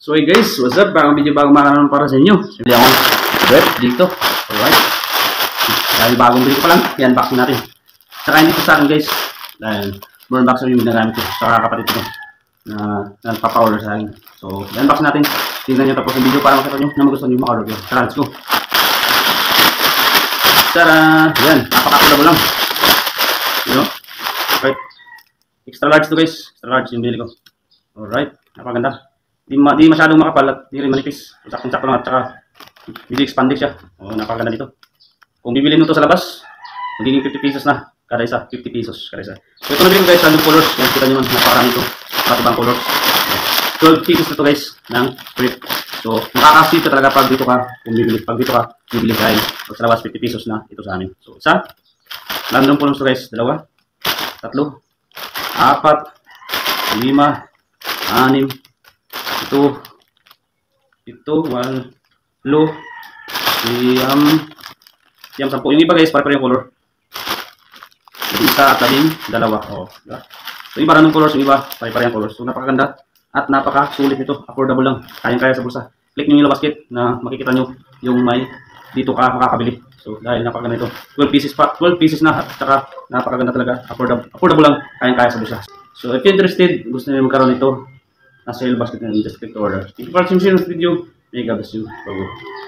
So hey guys, what's up? Bagong video, bagong makanan para sa inyo. Simple akong bread dito. Alright. Dahil bagong video pa lang, i-unboxing natin. Saka hindi ko sa akin guys. Dahil burn boxer yung ginagamit ko sa kapatid ko na nagpa-powder sa akin. So i-unboxing natin. Tingnan nyo tapos yung video para makita nyo na magustuhan nyo maka-order. Tara, let's go. Tara! Yan, napaka-affordable lang. You know? Right. Extra large to guys. Extra large yung bili ko. Alright, napakaganda. Di masyadong makapal at di rin manipis. Saktong-sakto lang at saka hindi expanded siya. O, napakaganda dito. Kung bibili nyo ito sa labas, magiging 50 pesos na. Kada isa, 50 pesos kada isa. So ito na ko guys, random colors. Yan, kita nyo man, napakarami ito. At ibang colors. 12 pesos na ito guys, ng print. So, nakakasip ka talaga pag dito ka, kung bibili. Pag dito ka, bibili kayo. Pag sa labas, 50 pesos na ito sa amin. So, isa, random colors ito guys. Dalawa, tatlo, apat, 5, 6, ito, 8, 10, 10. Yung iba guys, pare-pare yung color. Yung isa at 12. Oh, diba? So, iba rin yung colors, yung iba, pare-pare yung colors. So, napakaganda at napaka-sulit ito. Affordable lang. Kayang-kaya sa bulsa. Click nyo yung basket na makikita nyo yung may dito ka makakabili. So, dahil napakaganda ito. 12 pieces pa. 12 pieces na at saka napakaganda talaga. Affordable lang. Kayang-kaya sa bulsa. So, if you're interested, gusto nyo magkaroon nito, nasa sale basket na just click to order. If you watching this video, may God bless you. Bye-bye.